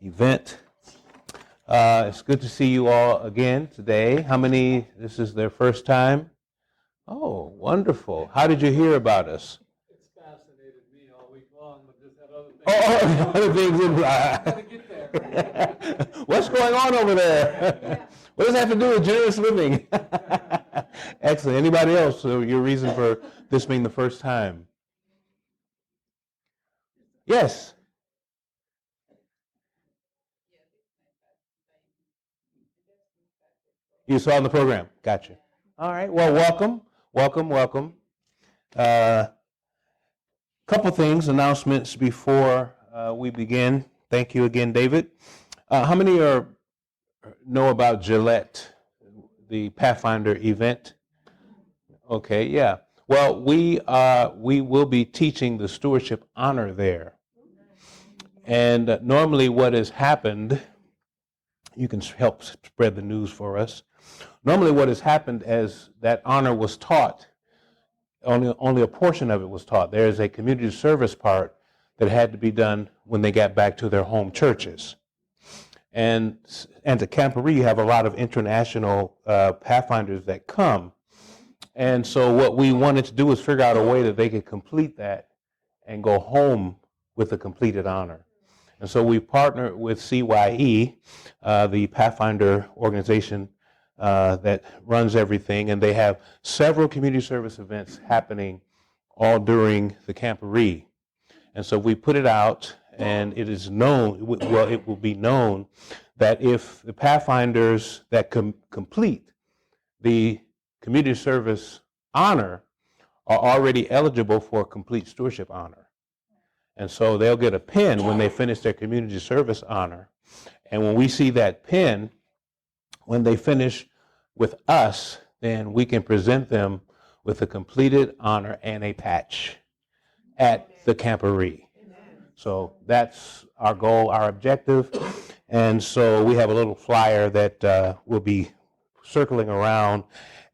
event. It's good to see you all again today. How many, this is their first time? Oh, wonderful. How did you hear about us? It's fascinated me all week long, but just had other things. Other things in Gotta get there. What's going on over there? What does that have to do with generous living? Excellent. Anybody else? So your reason for this being the first time? Yes. You saw in the program. Gotcha. All right. Well, welcome. Couple things, announcements before we begin. Thank you again, David. How many know about Gillette, the Pathfinder event? Okay, yeah. Well, we will be teaching the stewardship honor there. And normally what has happened, you can help spread the news for us. Normally what has happened as that honor was taught, only a portion of it was taught. There's a community service part that had to be done when they got back to their home churches. And to Camporee, you have a lot of international Pathfinders that come. And so what we wanted to do was figure out a way that they could complete that and go home with a completed honor. And so we partnered with CYE, the Pathfinder organization that runs everything, and they have several community service events happening all during the Camporee. And so we put it out, and it is known, well, it will be known that if the Pathfinders that complete the community service honor are already eligible for a complete stewardship honor. And so they'll get a pin when they finish their community service honor. And when we see that pin, when they finish with us, then we can present them with a completed honor and a patch at the Camporee. So that's our goal, our objective. And so we have a little flyer that will be circling around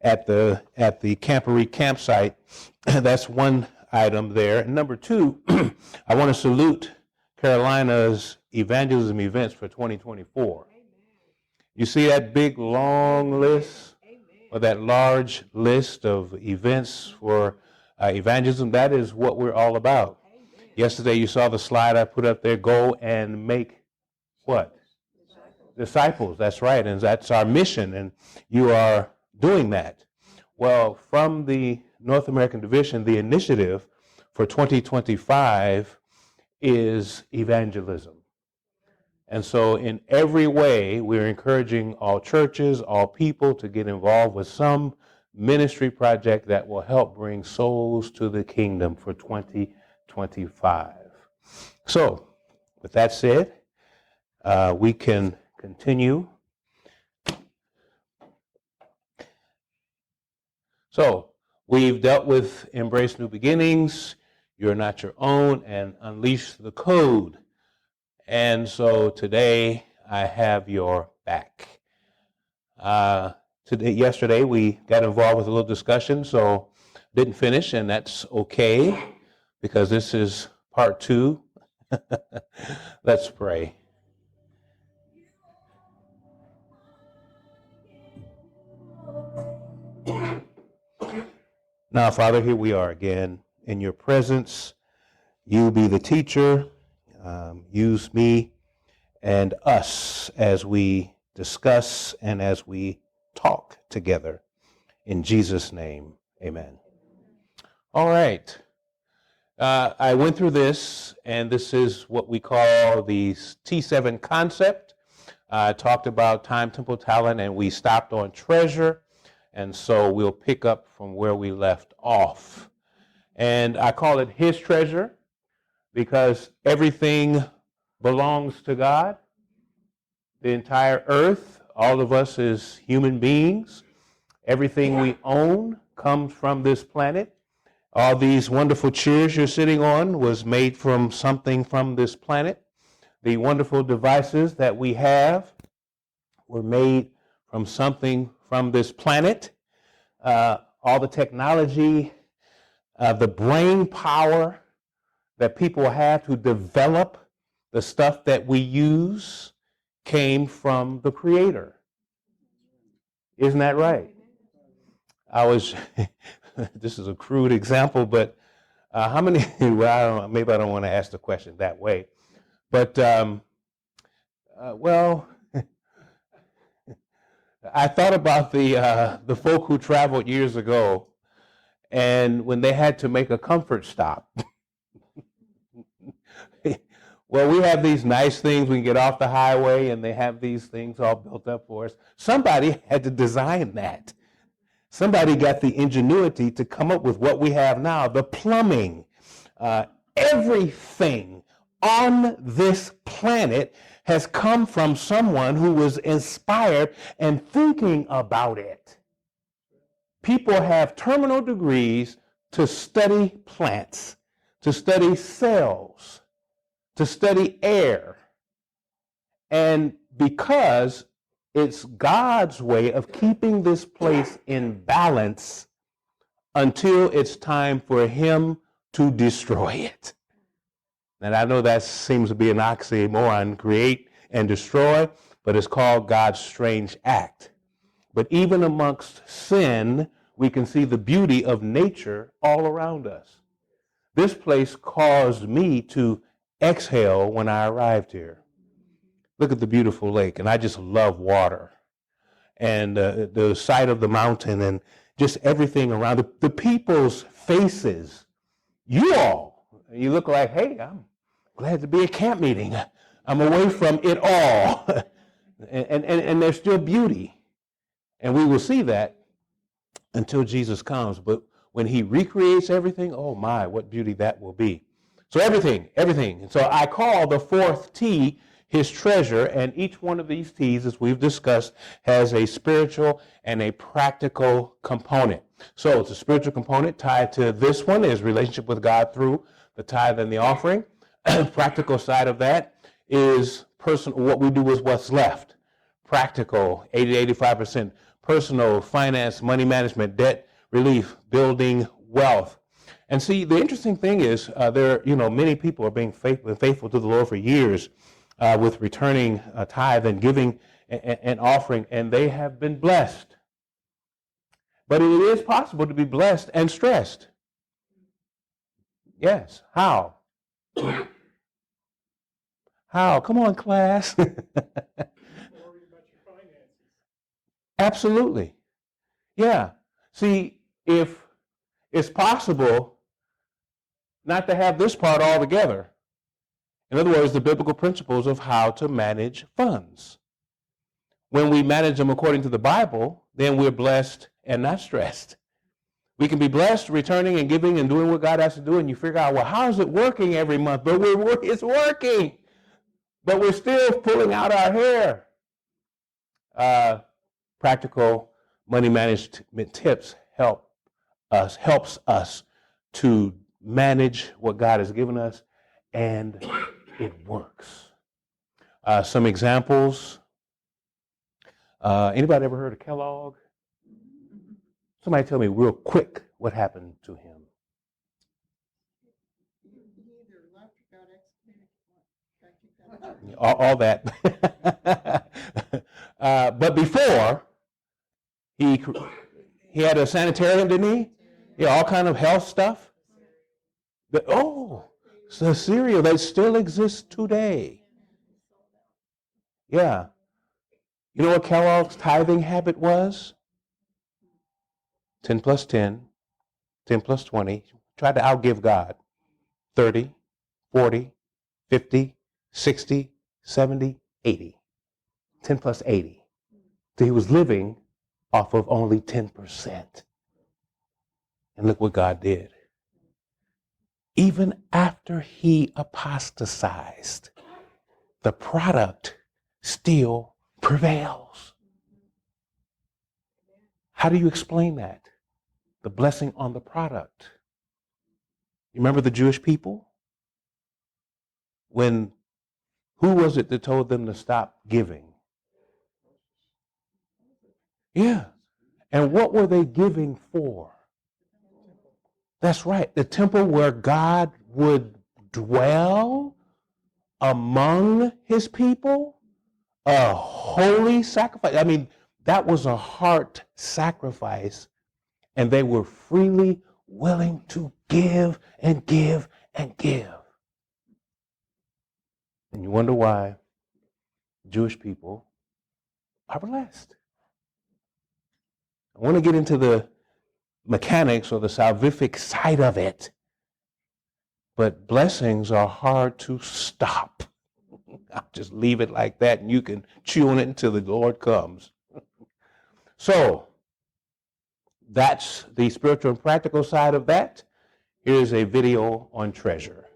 at the Camporee campsite. That's one item there. And number two, I want to salute Carolina's evangelism events for 2024. Amen. You see that big long list, or that large list of events for evangelism? That is what we're all about. Amen. Yesterday you saw the slide I put up there, go and make what? Disciples, that's right, and that's our mission, and you are doing that. Well, from the North American Division, the initiative for 2025 is evangelism. And so in every way, we're encouraging all churches, all people to get involved with some ministry project that will help bring souls to the kingdom for 2025. So, with that said, we can continue. So, we've dealt with Embrace New Beginnings, You're Not Your Own, and Unleash the Code. And so today I have your back. Yesterday we got involved with a little discussion, so didn't finish, and that's okay because this is part 2. Let's pray. Now, Father, here we are again in your presence. You be the teacher. Use me and us as we discuss and as we talk together. In Jesus' name, amen. All right. I went through this, and this is what we call the T7 concept. I talked about time, temple, talent, and we stopped on treasure. And so we'll pick up from where we left off. And I call it his treasure because everything belongs to God. The entire earth, all of us as human beings, everything we own comes from this planet. All these wonderful chairs you're sitting on was made from something from this planet. The wonderful devices that we have were made from something from this planet. All the technology, the brain power that people have to develop The stuff that we use came from the Creator. Isn't that right? This is a crude example, but how many, well, maybe I don't want to ask the question that way, but, well, I thought about the folk who traveled years ago, and when they had to make a comfort stop. Well, we have these nice things. We can get off the highway, and they have these things all built up for us. Somebody had to design that. Somebody got the ingenuity to come up with what we have now, the plumbing. Everything on this planet has come from someone who was inspired and thinking about it. People have terminal degrees to study plants, to study cells, to study air. And because it's God's way of keeping this place in balance until it's time for him to destroy it. And I know that seems to be an oxymoron, create and destroy, but it's called God's strange act. But even amongst sin, we can see the beauty of nature all around us. This place caused me to exhale when I arrived here. Look at the beautiful lake, and I just love water. And the sight of the mountain and just everything around it. The people's faces, you look like, hey, I'm glad to be at camp meeting. I'm away from it all. and there's still beauty. And we will see that until Jesus comes. But when he recreates everything, oh my, what beauty that will be. So everything. And so I call the fourth T his treasure, and each one of these T's, as we've discussed, has a spiritual and a practical component. So it's a spiritual component tied to this one is relationship with God through the tithe and the offering. Practical side of that is personal. What we do is what's left. Practical, 80 to 85%. Personal, finance, money management, debt relief, building wealth. And see, the interesting thing is many people are being faithful to the Lord for years with returning a tithe and giving an offering, and they have been blessed. But it is possible to be blessed and stressed. Yes. How? How? Come on, class. Absolutely. Yeah. See, if it's possible not to have this part all together. In other words, the biblical principles of how to manage funds. When we manage them according to the Bible, then we're blessed and not stressed. We can be blessed, returning and giving and doing what God has to do, and you figure out, well, how is it working every month? But it's working. But we're still pulling out our hair. Practical money management tips helps us to manage what God has given us, and it works. Some examples. Anybody ever heard of Kellogg? Somebody tell me real quick what happened to him. All that. But before, he had a sanitarium, didn't he? Yeah, all kind of health stuff. The cereal that still exists today. Yeah. You know what Kellogg's tithing habit was? 10 plus 10, 10 plus 20. Tried to outgive God. 30, 40, 50, 60, 70, 80. 10 plus 80. So he was living off of only 10%. And look what God did. Even after he apostatized, the product still prevails. How do you explain that? The blessing on the product. You remember the Jewish people? Who was it that told them to stop giving? Yeah. And what were they giving for? That's right. The temple where God would dwell. among his people, a holy sacrifice. I mean, that was a heart sacrifice, and they were freely willing to give and give and give. And you wonder why Jewish people are blessed. I want to get into the mechanics or the salvific side of it, but blessings are hard to stop. I'll just leave it like that, and you can chew on it until the Lord comes. So, that's the spiritual and practical side of that. Here's a video on treasure.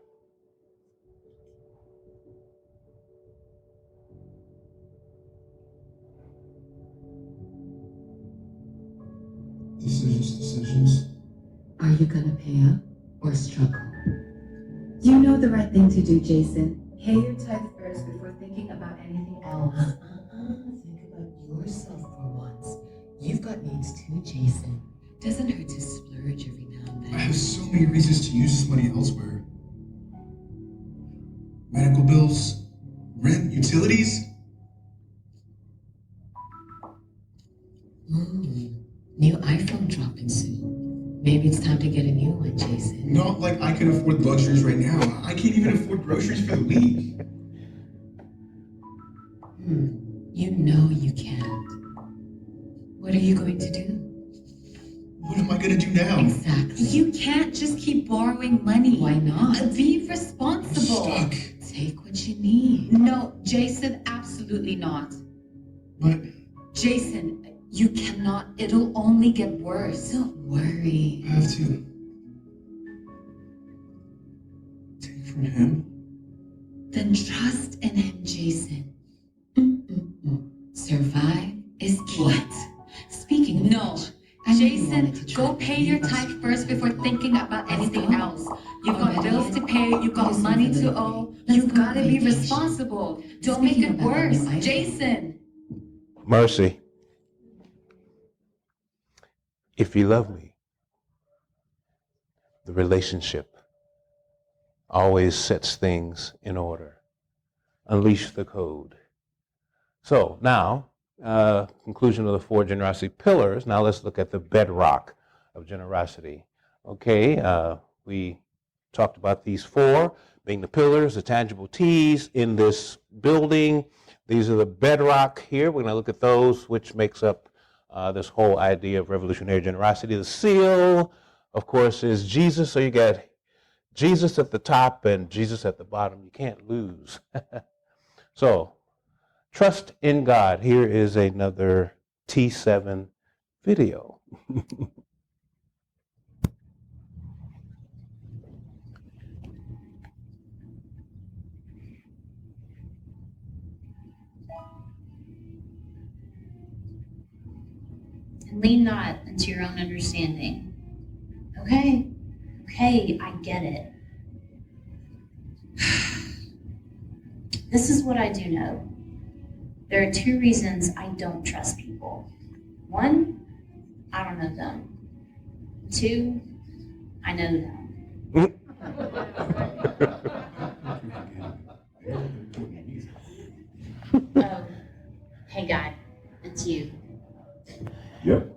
Decisions. Are you gonna pay up or struggle? You know the right thing to do, Jason. Pay your tithe first before thinking about anything else. Think about yourself for once. You've got needs too, Jason. Doesn't hurt to splurge every now and then. I have so many reasons to use this money elsewhere. Medical bills, rent, utilities. New iPhone dropping soon. Maybe it's time to get a new one, Jason. Not like I can afford luxuries right now. I can't even afford groceries for the week. You know you can't. What are you going to do? What am I gonna do now? Exactly. You can't just keep borrowing money. Why not? Be responsible. I'm stuck. Take what you need. No, Jason, absolutely not. But Jason, you cannot. It'll only get worse. Don't worry. I have to take from him. Then trust in him, Jason. Survive is key. What? Speaking of which, Jason, go pay your tithe first before thinking about anything else. You've got bills to pay, you've got money to owe. You've got to be responsible. Don't make it worse. Jason. Mercy. If you love me, the relationship always sets things in order. Unleash the code. So now, conclusion of the 4 generosity pillars. Now let's look at the bedrock of generosity. Okay, we talked about these 4 being the pillars, the tangible T's in this building. These are the bedrock here. We're going to look at those, which makes up this whole idea of revolutionary generosity. The seal, of course, is Jesus. So you got Jesus at the top and Jesus at the bottom. You can't lose. So, trust in God. Here is another T7 video. And lean not into your own understanding. Okay, I get it. This is what I do know. There are 2 reasons I don't trust people. 1, I don't know them. 2, I know them. Oh, hey God, it's you. Yep,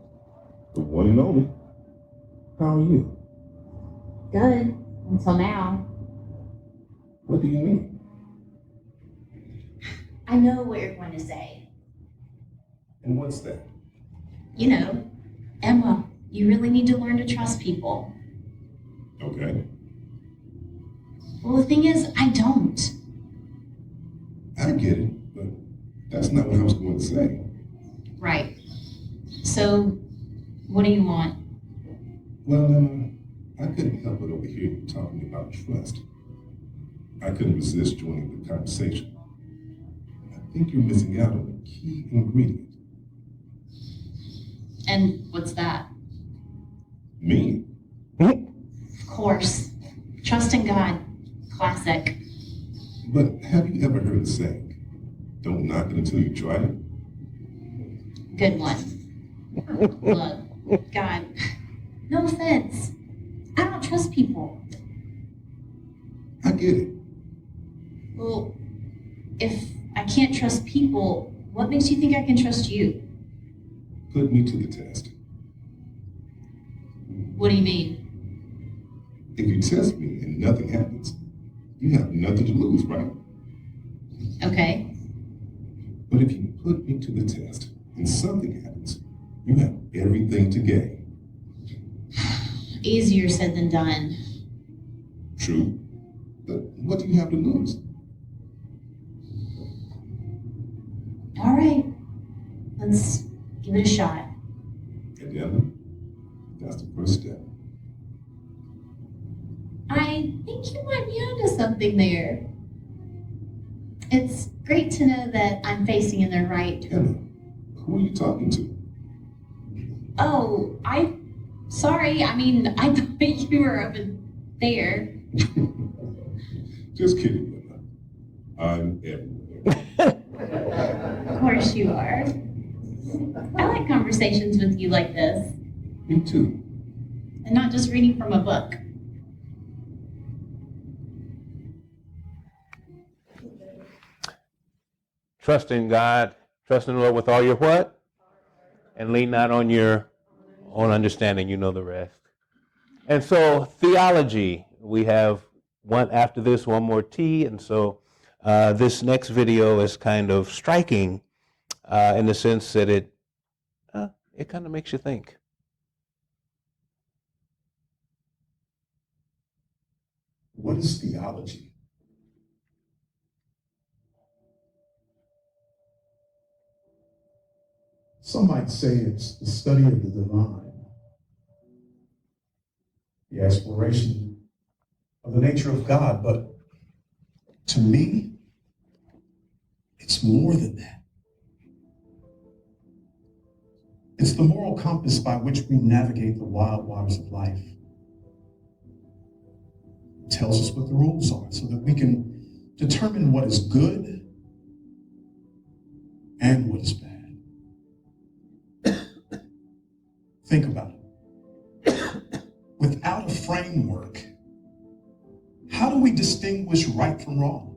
the one and only. How are you? Good, until now. What do you mean? I know what you're going to say. And what's that? You know, Emma, you really need to learn to trust people. Okay. Well, the thing is, I don't. I get it, but that's not what I was going to say. Right. So, what do you want? Well, I couldn't help but overhear you talking about trust. I couldn't resist joining the conversation. I think you're missing out on a key ingredient. And what's that? Me. Of course. Trust in God. Classic. But have you ever heard the saying, don't knock it until you try it? Good one. Look, God, no offense. I don't trust people. I get it. Well, If I can't trust people, what makes you think I can trust you? Put me to the test. What do you mean? If you test me and nothing happens, you have nothing to lose, right? Okay. But if you put me to the test and something happens, you have everything to gain. Easier said than done. True. But what do you have to lose? All right. Let's give it a shot. And Emma, that's the first step. I think you might be onto something there. It's great to know that I'm facing in the right. Emma, who are you talking to? Oh, sorry. I mean, I thought you were over there. Just kidding, Emma. I'm everywhere. Of course you are. I like conversations with you like this, Me too. and not just reading from a book. Trust in God, trust in the Lord with all your what? And lean not on your own understanding, you know the rest. And so theology, we have one after this, one more T, and so this next video is kind of striking in the sense that it kind of makes you think. What is theology? Some might say it's the study of the divine, the exploration of the nature of God, but to me, it's more than that. It's the moral compass by which we navigate the wild waters of life. It tells us what the rules are so that we can determine what is good and what is bad. Think about it. Without a framework, how do we distinguish right from wrong?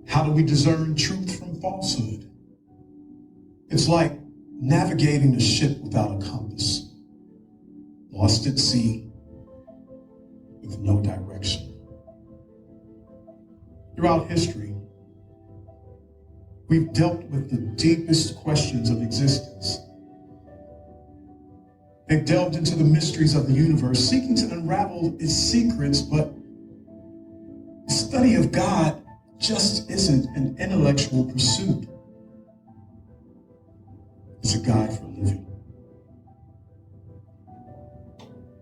How do we discern truth from falsehood? It's like navigating a ship without a compass, lost at sea with no direction. Throughout history, we've dealt with the deepest questions of existence. They've delved into the mysteries of the universe, seeking to unravel its secrets, but the study of God just isn't an intellectual pursuit. It's a guide for living.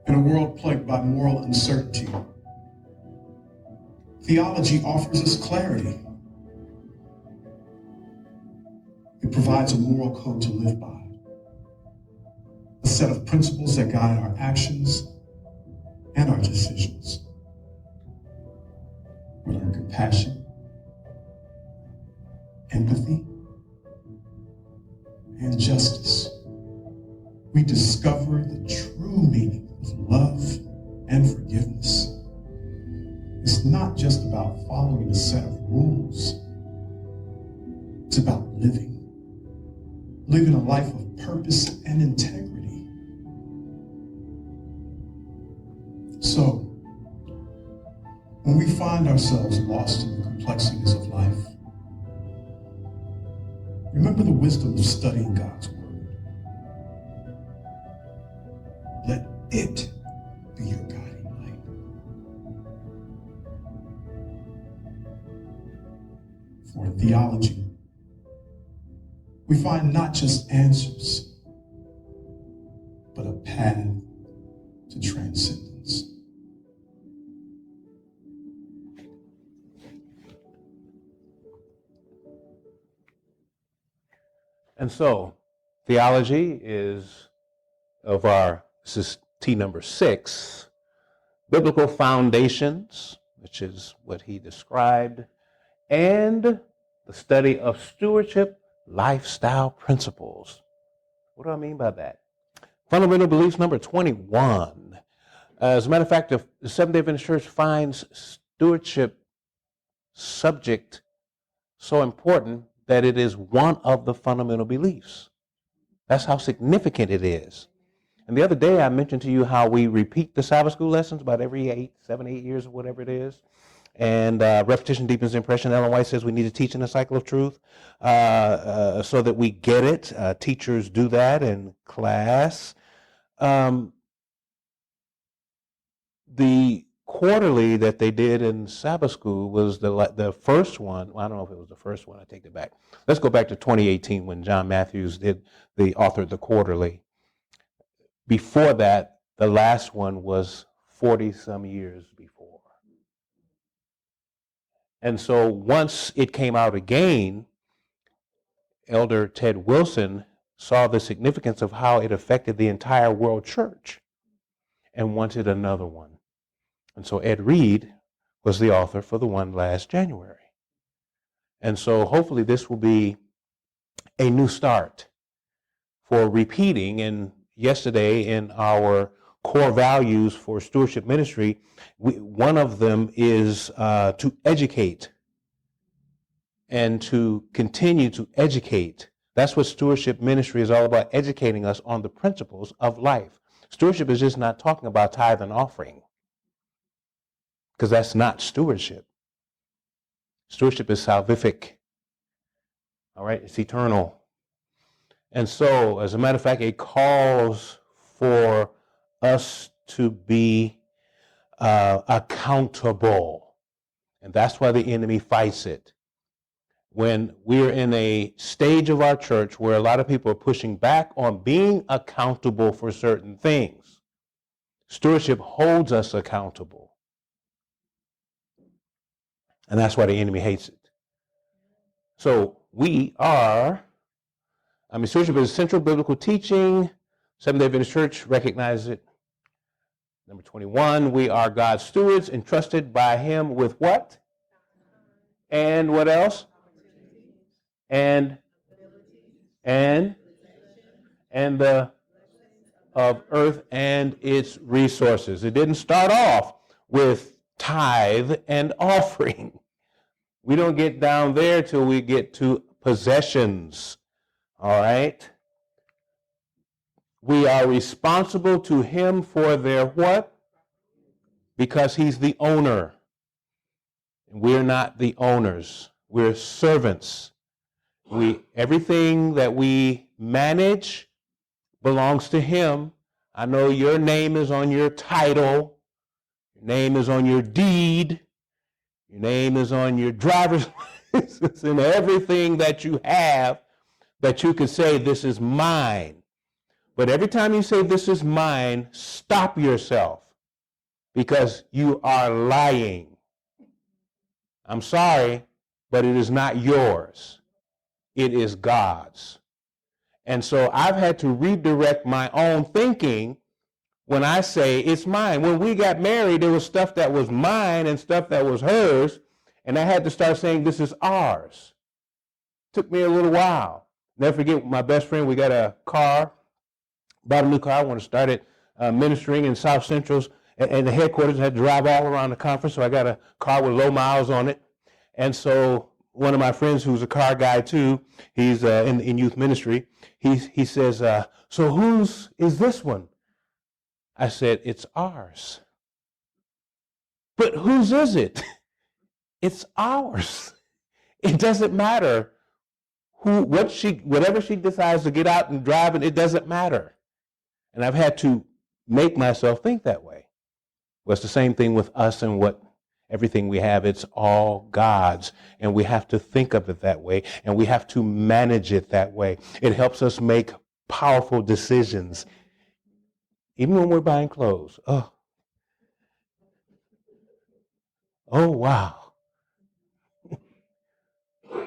In a world plagued by moral uncertainty, theology offers us clarity. It provides a moral code to live by, a set of principles that guide our actions and our decisions. We learn compassion, empathy, and justice. We discover the true meaning of love and forgiveness. It's not just about following a set of rules. It's about living a life of purpose and integrity. So, when we find ourselves lost in the complexities of life, remember the wisdom of studying God's Word. Let it be your guiding light. For theology, we find not just answers, but a path to transcendence. And so, theology is of our, this is T number 6, biblical foundations, which is what he described, and the study of stewardship lifestyle principles. What do I mean by that? Fundamental beliefs number 21. As a matter of fact, the Seventh-day Adventist Church finds stewardship subject so important that it is one of the fundamental beliefs. That's how significant it is. And the other day I mentioned to you how we repeat the Sabbath school lessons about every 7, 8 years or whatever it is. And repetition deepens impression. Ellen White says we need to teach in a cycle of truth so that we get it. Teachers do that in class. The quarterly that they did in Sabbath school was the first one. Well, I don't know if it was the first one. I take it back. Let's go back to 2018 when John Matthews authored the quarterly. Before that, the last one was 40-some years before. And so once it came out again, Elder Ted Wilson saw the significance of how it affected the entire world church and wanted another one. And so Ed Reed was the author for the one last January. And so hopefully this will be a new start for repeating. And yesterday in our core values for stewardship ministry, one of them is to educate and to continue to educate. That's what stewardship ministry is all about, educating us on the principles of life. Stewardship is just not talking about tithe and offering, because that's not stewardship. Stewardship is salvific. All right, it's eternal. And so, as a matter of fact, it calls for us to be accountable. And that's why the enemy fights it. When we're in a stage of our church where a lot of people are pushing back on being accountable for certain things, stewardship holds us accountable. And that's why the enemy hates it. So stewardship is central biblical teaching. Seventh-day Adventist Church recognizes it. Number 21, we are God's stewards entrusted by him with what? And what else? And the of earth and its resources. It didn't start off with tithe and offering. We don't get down there till we get to possessions. All right? We are responsible to him for their what? Because he's the owner. We're not the owners. We're servants. Everything that we manage belongs to him. I know your name is on your title. Your name is on your deed. Your name is on your driver's license and everything that you have that you can say, this is mine. But every time you say, this is mine, stop yourself because you are lying. I'm sorry, but it is not yours. It is God's. And so I've had to redirect my own thinking when I say it's mine. When we got married, there was stuff that was mine and stuff that was hers, and I had to start saying this is ours. Took me a little while. Never forget my best friend, we got a car, bought a new car. I want to start it ministering in South Central's and the headquarters. I had to drive all around the conference, so I got a car with low miles on it. And so one of my friends who's a car guy too, he's in youth ministry, he says, so whose is this one? I said, it's ours. But whose is it? It's ours. It doesn't matter whatever she decides to get out and drive, and it doesn't matter. And I've had to make myself think that way. Well, it's the same thing with us and everything we have. It's all God's, and we have to think of it that way, and we have to manage it that way. It helps us make powerful decisions, even when we're buying clothes. Oh, wow.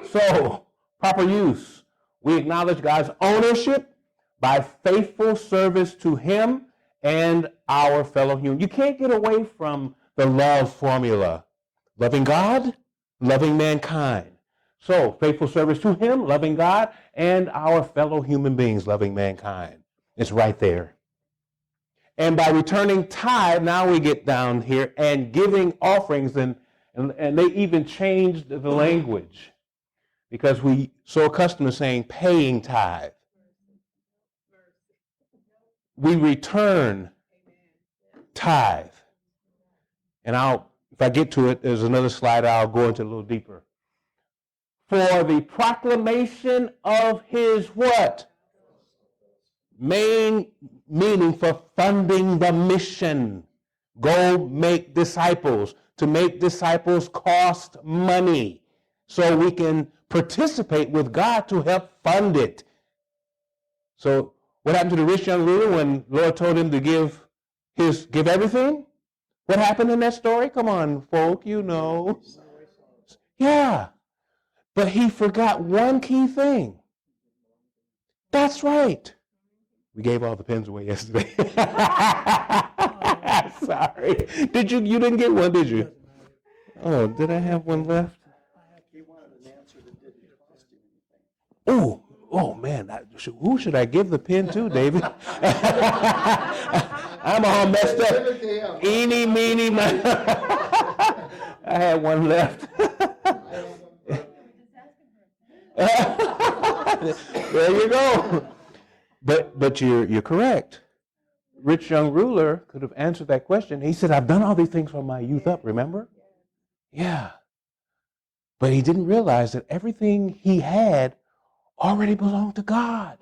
So, proper use. We acknowledge God's ownership by faithful service to him and our fellow human. You can't get away from the love formula. Loving God, loving mankind. So, faithful service to him, loving God, and our fellow human beings, loving mankind. It's right there. And by returning tithe, now we get down here, and giving offerings. And And they even changed the language because we so accustomed to saying paying tithe. We return tithe. And if I get to it, there's another slide I'll go into a little deeper. For the proclamation of his what? Main meaning for funding the mission. Go make disciples. To make disciples cost money. So we can participate with God to help fund it. So what happened to the rich young ruler when the Lord told him to give everything? What happened in that story? Come on, folk, you know. Yeah. But he forgot one key thing. That's right. We gave all the pens away yesterday. Sorry. You didn't get one, did you? Oh, did I have one left? Oh man, who should I give the pen to, David? I'm all messed up. Eeny, meeny, miny. I had one left. There you go. But you're correct. Rich young ruler could have answered that question. He said, I've done all these things from my youth up, remember? Yeah. But he didn't realize that everything he had already belonged to God.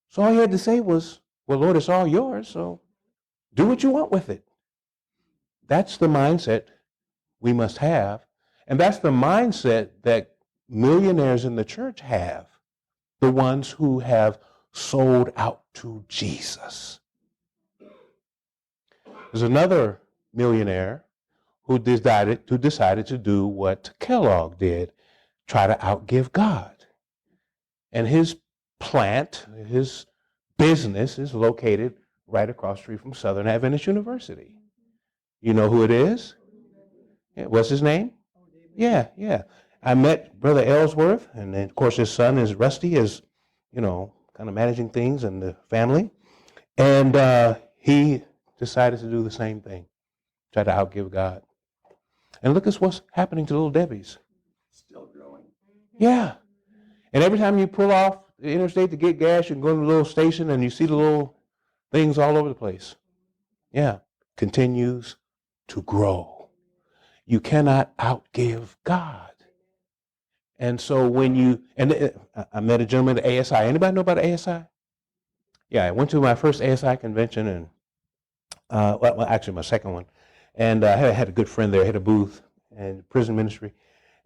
So all he had to say was, well, Lord, it's all yours, so do what you want with it. That's the mindset we must have. And that's the mindset that millionaires in the church have, the ones who have sold out to Jesus. There's another millionaire who decided to do what Kellogg did, try to outgive God. And his plant, his business is located right across the street from Southern Adventist University. You know who it is? Yeah, what's his name? Yeah. I met Brother Ellsworth, and then, of course, his son is Rusty, is, kind of managing things in the family. And he decided to do the same thing, try to outgive God. And look at what's happening to little Debbie's. Still growing. Yeah. And every time you pull off the interstate to get gas, you can go to the little station and you see the little things all over the place. Yeah. Continues to grow. You cannot outgive God. And so I met a gentleman at ASI. Anybody know about ASI? Yeah, I went to my first ASI convention and, actually my second one. And I had a good friend there, had a booth in prison ministry.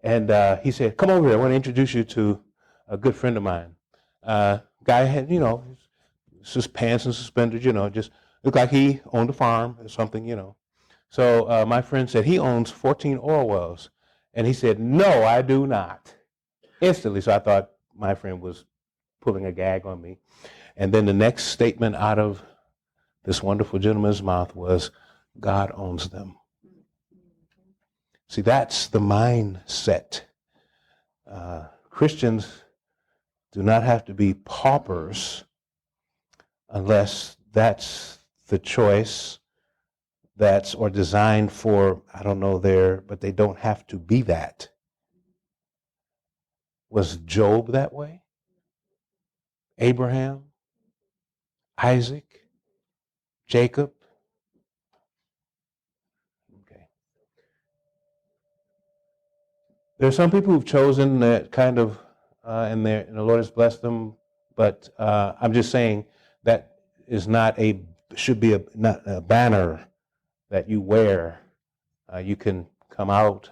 And he said, come over here, I want to introduce you to a good friend of mine. Guy had, pants and suspenders, just looked like he owned a farm or something, So my friend said he owns 14 oil wells. And he said, no, I do not. Instantly. So I thought my friend was pulling a gag on me. And then the next statement out of this wonderful gentleman's mouth was, God owns them. See, that's the mindset. Christians do not have to be paupers unless that's the choice or designed for, I don't know, but they don't have to be that. Was Job that way? Abraham? Isaac? Jacob? Okay. There are some people who've chosen that kind of, and the Lord has blessed them, but I'm just saying that is should be not a banner that you wear. You can come out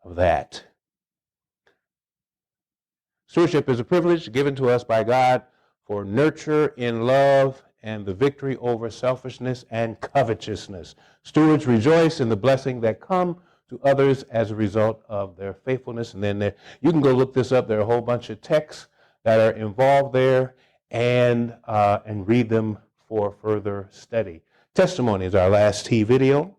of that. Stewardship is a privilege given to us by God for nurture in love and the victory over selfishness and covetousness. Stewards rejoice in the blessing that come to others as a result of their faithfulness. And then you can go look this up. There are a whole bunch of texts that are involved there and read them for further study. Testimony is our last T video.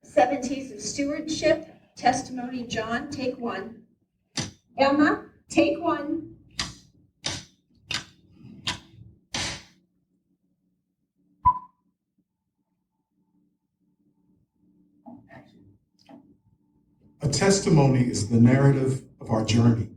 7 T's of Stewardship. Testimony, John, take 1. Emma, take 1. testimony is the narrative of our journey,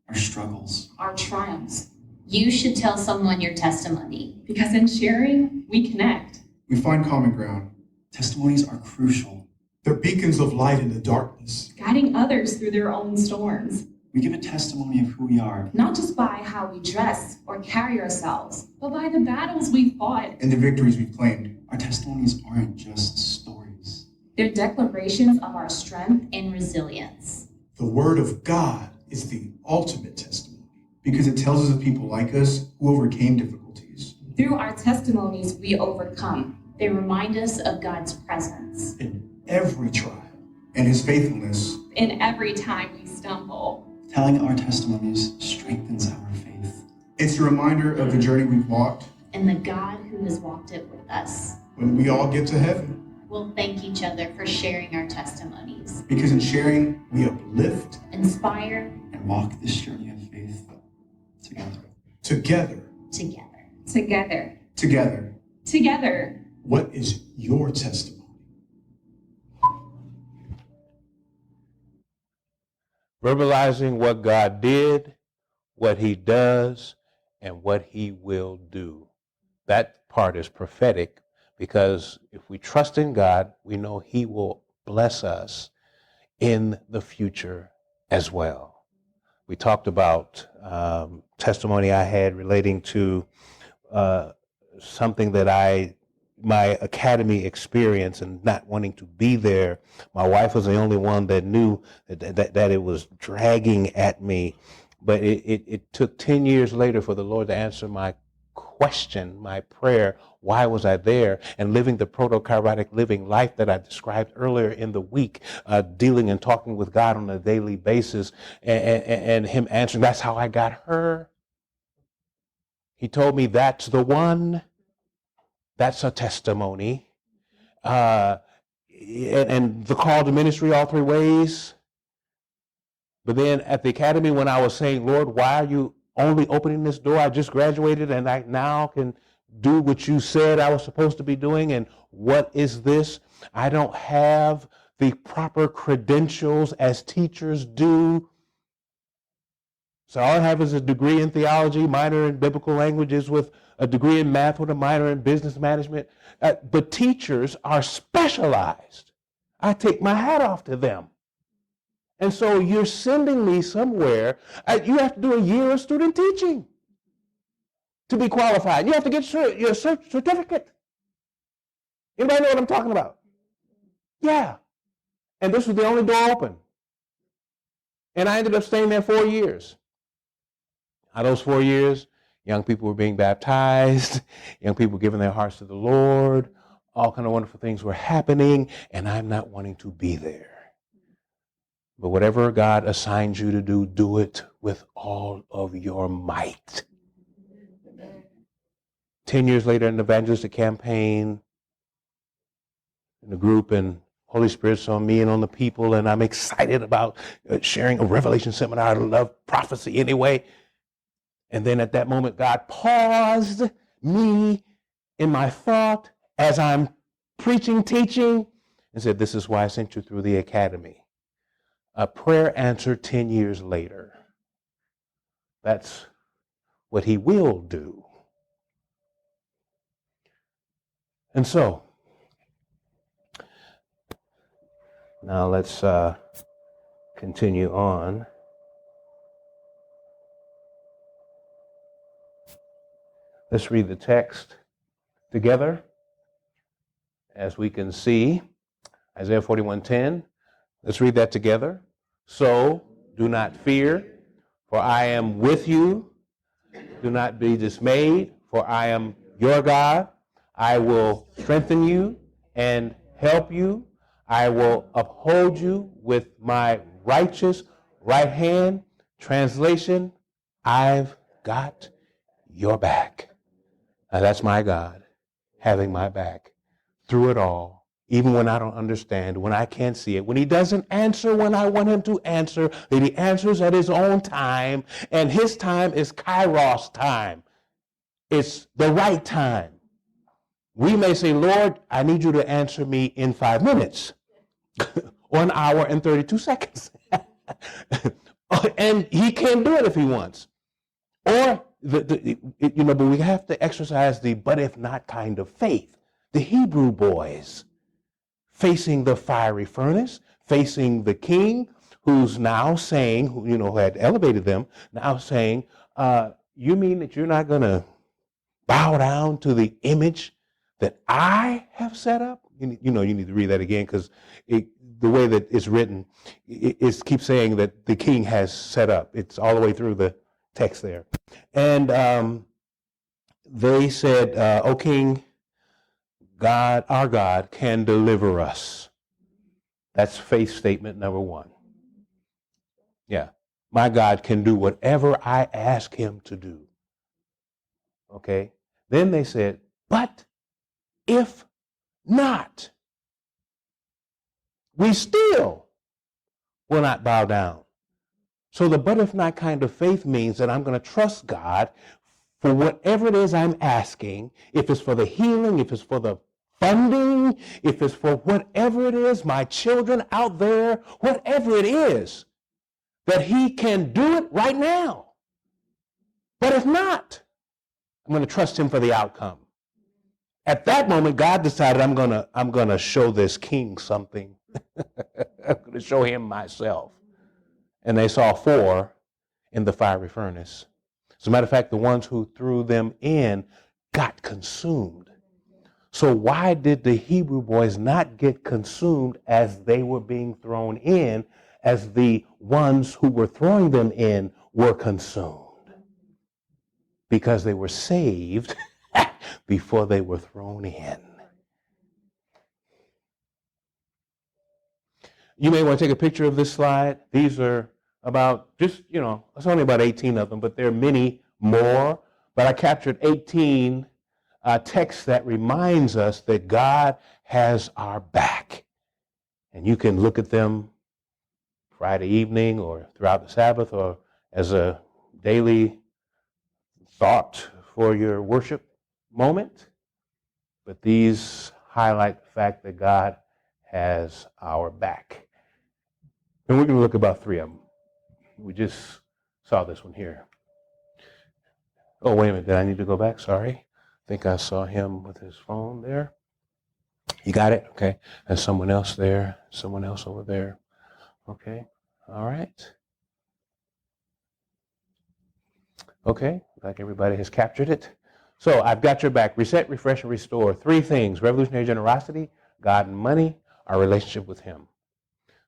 our struggles, our triumphs. You should tell someone your testimony. Because in sharing, we connect. We find common ground. testimonies are crucial. They're beacons of light in the darkness. Guiding others through their own storms. We give a testimony of who we are, Not just by how we dress or carry ourselves, but by the battles we fought. And the victories we've claimed. Our testimonies aren't just stories. They're declarations of our strength. And resilience. The word of God is the ultimate testimony. Because it tells us of people like us who overcame difficulties. Through our testimonies, we overcome. They remind us of God's presence. In every trial. And his faithfulness. In every time we stumble. Telling our testimonies strengthens our faith. It's a reminder of the journey we've walked. And the God who has walked it with us. When we all get to heaven. We'll thank each other for sharing our testimonies. Because in sharing, we uplift, Inspire. And walk this journey of faith together. Together. Together. Together. together. Together. What is your testimony? Verbalizing what God did, what he does, and what he will do. That part is prophetic because if we trust in God, we know he will bless us in the future as well. We talked about testimony I had relating to something that my academy experience and not wanting to be there. My wife was the only one that knew that it was dragging at me. But it took 10 years later for the Lord to answer my question, my prayer, why was I there? And living the proto-chirotic living life that I described earlier in the week, dealing and talking with God on a daily basis, and him answering, that's how I got her. He told me that's the one. That's a testimony. And the call to ministry all three ways. But then at the academy, when I was saying, Lord, why are you only opening this door? I just graduated and I now can do what you said I was supposed to be doing. And what is this? I don't have the proper credentials as teachers do. So all I have is a degree in theology, minor in biblical languages with a degree in math with a minor in business management. But teachers are specialized. I take my hat off to them. And so you're sending me somewhere. You have to do a year of student teaching to be qualified. You have to get your certificate. Anybody know what I'm talking about? Yeah. And this was the only door open. And I ended up staying there 4 years. Out of those 4 years, young people were being baptized, young people giving their hearts to the Lord, all kind of wonderful things were happening, and I'm not wanting to be there. But whatever God assigns you to do, do it with all of your might. 10 years later, in the evangelistic campaign, in the group, and Holy Spirit's on me and on the people, and I'm excited about sharing a Revelation seminar. I love prophecy anyway. And then at that moment, God paused me in my thought as I'm preaching, teaching, and said, this is why I sent you through the academy. A prayer answered 10 years later. That's what he will do. And so, now let's continue on. Let's read the text together. As we can see, Isaiah 41:10. Let's read that together. So, do not fear, for I am with you. Do not be dismayed, for I am your God. I will strengthen you and help you. I will uphold you with my righteous right hand. Translation, I've got your back. Now that's my God having my back through it all, even when I don't understand, when I can't see it, when he doesn't answer when I want him to answer, that he answers at his own time, and his time is Kairos time. It's the right time. We may say, Lord, I need you to answer me in 5 minutes or an hour and 32 seconds. And he can do it if he wants. Or, but we have to exercise the but if not kind of faith. The Hebrew boys facing the fiery furnace, facing the king who's now saying, who had elevated them, now saying, you mean that you're not going to bow down to the image that I have set up? You need to read that again, because the way that it's written, it keeps saying that the king has set up. It's all the way through the text there. And they said, O king, God, our God, can deliver us. That's faith statement number one. Yeah. My God can do whatever I ask him to do. Okay. Then they said, but if not, we still will not bow down. So the but if not kind of faith means that I'm going to trust God for whatever it is I'm asking, if it's for the healing, if it's for the funding, if it's for whatever it is, my children out there, whatever it is, that he can do it right now. But if not, I'm going to trust him for the outcome. At that moment, God decided I'm going to show this king something. I'm going to show him myself. And they saw 4 in the fiery furnace. As a matter of fact, the ones who threw them in got consumed. So why did the Hebrew boys not get consumed as they were being thrown in, as the ones who were throwing them in were consumed? Because they were saved before they were thrown in. You may want to take a picture of this slide. These are about it's only about 18 of them, but there are many more. But I captured 18 texts that reminds us that God has our back. And you can look at them Friday evening or throughout the Sabbath or as a daily thought for your worship moment. But these highlight the fact that God has our back. And we're going to look at about 3 of them. We just saw this one here. Oh, wait a minute. Did I need to go back? Sorry. I think I saw him with his phone there. You got it? Okay. There's someone else there. Someone else over there. Okay. All right. Okay. Like everybody has captured it. So I've got your back. Reset, refresh, and restore. 3 things. Revolutionary generosity, God and money, our relationship with him.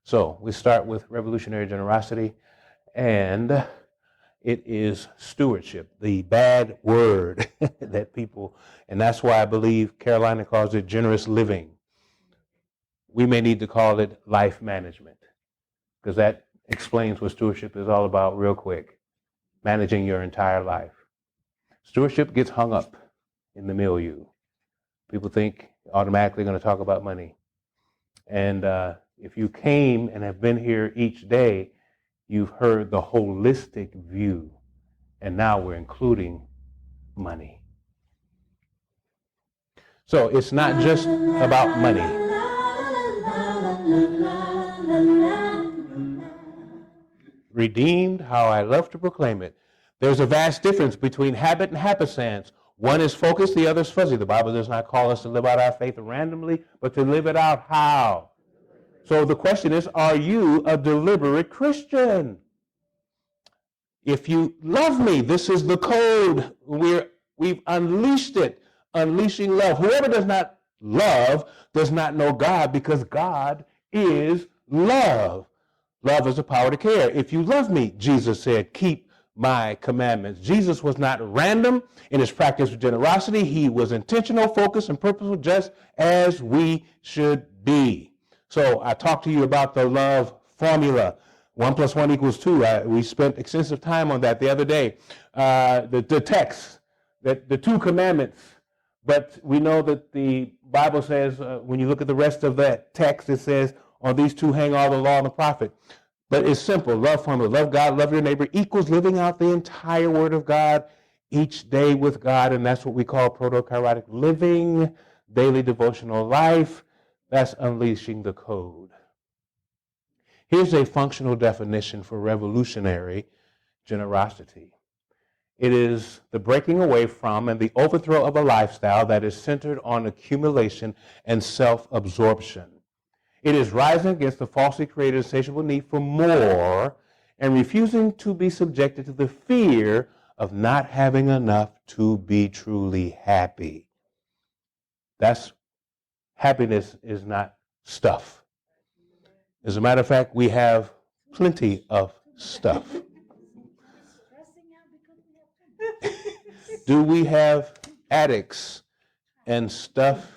So we start with revolutionary generosity, and it is stewardship, the bad word that people, and that's why I believe Carolina calls it generous living. We may need to call it life management, because that explains what stewardship is all about real quick, managing your entire life. Stewardship gets hung up in the milieu. People think automatically going to talk about money. And if you came and have been here each day, you've heard the holistic view. And now we're including money. So it's not just about money. Redeemed, how I love to proclaim it. There's a vast difference between habit and happenstance. One is focused, the other is fuzzy. The Bible does not call us to live out our faith randomly, but to live it out how? So the question is, are you a deliberate Christian? If you love me, this is the code. We've unleashed it, unleashing love. Whoever does not love does not know God, because God is love. Love is the power to care. If you love me, Jesus said, keep my commandments. Jesus was not random in his practice of generosity. He was intentional, focused, and purposeful, just as we should be. So I talked to you about the love formula. 1 + 1 = 2. We spent extensive time on that the other day. The text, that the 2 commandments. But we know that the Bible says, when you look at the rest of that text, it says, on these 2 hang all the law and the prophet. But it's simple. Love formula. Love God, love your neighbor equals living out the entire word of God each day with God. And that's what we call proto-kairotic living, daily devotional life. That's unleashing the code. Here's a functional definition for revolutionary generosity. It is the breaking away from and the overthrow of a lifestyle that is centered on accumulation and self-absorption. It is rising against the falsely created insatiable need for more and refusing to be subjected to the fear of not having enough to be truly happy. Happiness is not stuff. As a matter of fact, we have plenty of stuff. Do we have attics and stuff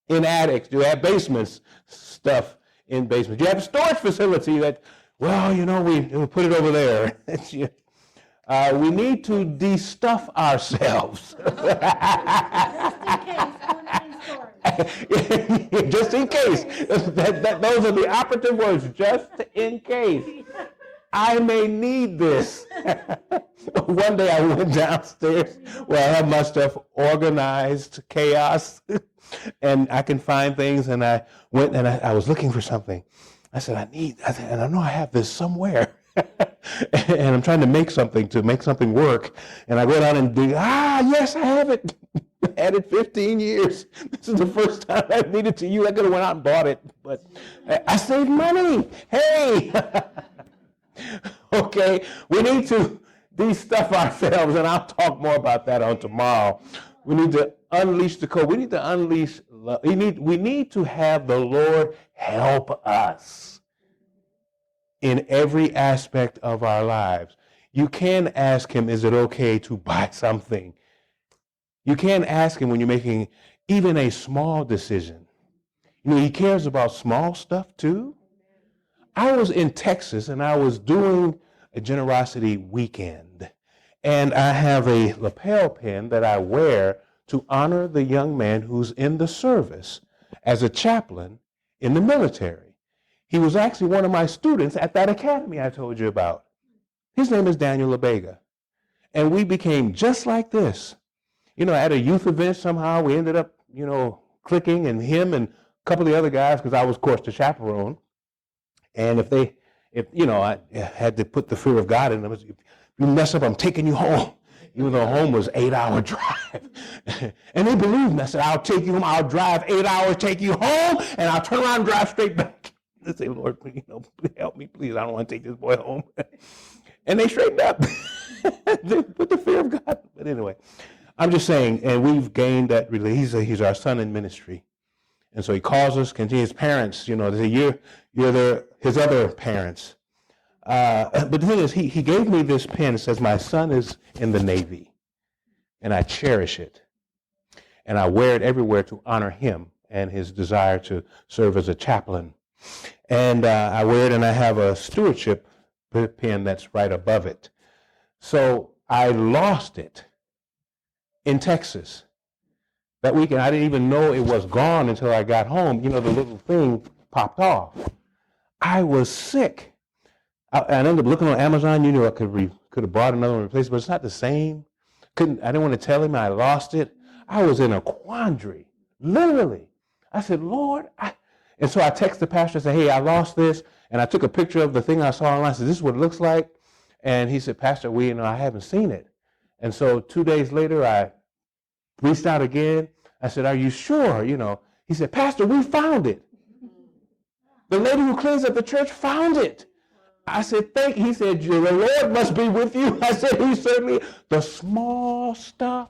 in attics? Do we have basements, stuff in basements? Do you have a storage facility that, well, we put it over there? We need to de-stuff ourselves. Just in case. Those are the operative words. Just in case. I may need this. One day I went downstairs where I have my stuff organized, chaos, and I can find things, and I went and I was looking for something. I said, and I know I have this somewhere. And I'm trying to make something work. And I go down and dig, yes, I have it. I had it 15 years. This is the first time I've needed to use. I could have went out and bought it, but I saved money. Hey. Okay, we need to de-stuff ourselves, and I'll talk more about that on tomorrow. We need to unleash the code. We need to unleash love. We need to have the Lord help us in every aspect of our lives. You can ask him, is it okay to buy something? You can ask him when you're making even a small decision. He cares about small stuff too. I was in Texas and I was doing a generosity weekend, and I have a lapel pin that I wear to honor the young man who's in the service as a chaplain in the military. He was actually one of my students at that academy I told you about. His name is Daniel Labega. And we became just like this. At a youth event somehow we ended up, clicking, and him and a couple of the other guys, because I was, of course, the chaperone. And I had to put the fear of God in them. If you mess up, I'm taking you home. Even though home was 8-hour drive. And they believed me. I said, I'll take you home. I'll drive 8 hours, take you home, and I'll turn around and drive straight back. They say, Lord, please help me, please. I don't want to take this boy home. And they straightened up. They put the fear of God. But anyway, I'm just saying, and we've gained that relationship. He's our son in ministry. And so he calls us, his parents, they say, you're his other parents. But the thing is, he gave me this pen. It says, my son is in the Navy. And I cherish it. And I wear it everywhere to honor him and his desire to serve as a chaplain. And I wear it, and I have a stewardship pen that's right above it. So I lost it in Texas. That weekend, I didn't even know it was gone until I got home. The little thing popped off. I was sick. I ended up looking on Amazon. I could have bought another one and replaced it, but it's not the same. I didn't want to tell him I lost it. I was in a quandary, literally. I said, Lord, and so I texted the pastor and said, hey, I lost this. And I took a picture of the thing I saw online. I said, this is what it looks like. And he said, Pastor, I haven't seen it. And so 2 days later, I reached out again. I said, are you sure? He said, Pastor, we found it. The lady who cleans up the church found it. I said, thank you. He said, the Lord must be with you. I said, he certainly, the small stuff.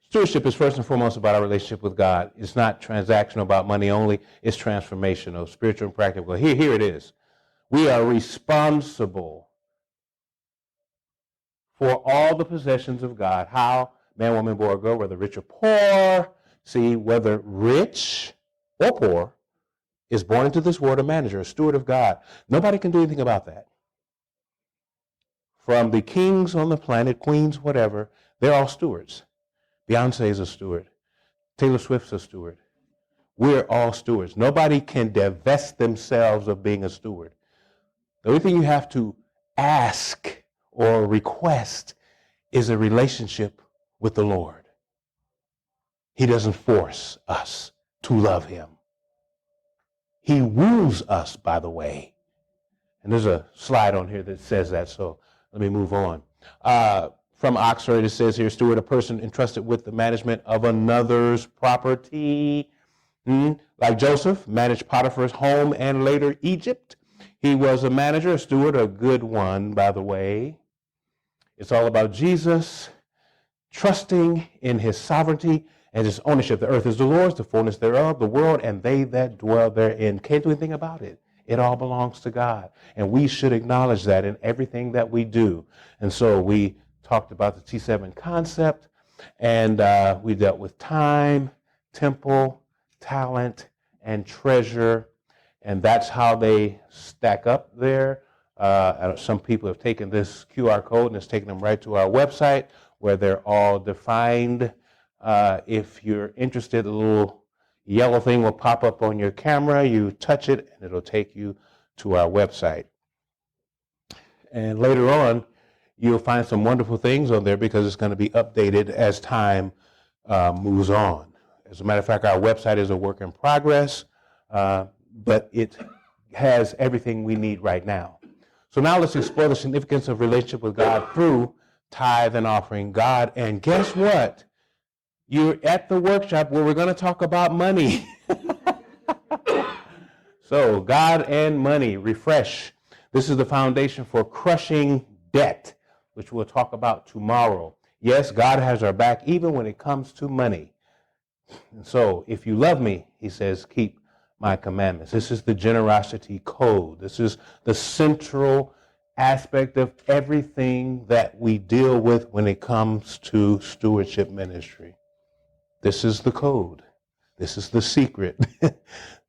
Stewardship is first and foremost about our relationship with God. It's not transactional about money only. It's transformational, spiritual and practical. Here it is. We are responsible for all the possessions of God. How? Man, woman, boy, or girl, whether rich or poor. See, whether rich or poor is born into this world a manager, a steward of God. Nobody can do anything about that. From the kings on the planet, queens, whatever, they're all stewards. Beyonce is a steward. Taylor Swift's a steward. We're all stewards. Nobody can divest themselves of being a steward. The only thing you have to ask or request is a relationship with the Lord. He doesn't force us to love him. He woos us, by the way. And there's a slide on here that says that, so let me move on. From Oxford, it says here, steward, a person entrusted with the management of another's property. Like Joseph managed Potiphar's home and later Egypt. He was a manager, a steward, a good one, by the way. It's all about Jesus, trusting in his sovereignty and his ownership. The earth is the Lord's, the fullness thereof, the world, and they that dwell therein. Can't do anything about it. It all belongs to God. And we should acknowledge that in everything that we do. And so we talked about the T7 concept, and we dealt with time, temple, talent, and treasure. And that's how they stack up there. Some people have taken this QR code and it's taken them right to our website where they're all defined. If you're interested, a little yellow thing will pop up on your camera. You touch it and it'll take you to our website. And later on, you'll find some wonderful things on there because it's going to be updated as time moves on. As a matter of fact, our website is a work in progress, but it has everything we need right now. So now let's explore the significance of relationship with God through tithe and offering God. And guess what? You're at the workshop where we're going to talk about money. So God and money, refresh. This is the foundation for crushing debt, which we'll talk about tomorrow. Yes, God has our back even when it comes to money. And so if you love me, he says, keep my commandments. This is the generosity code. This is the central aspect of everything that we deal with when it comes to stewardship ministry. This is the code. This is the secret.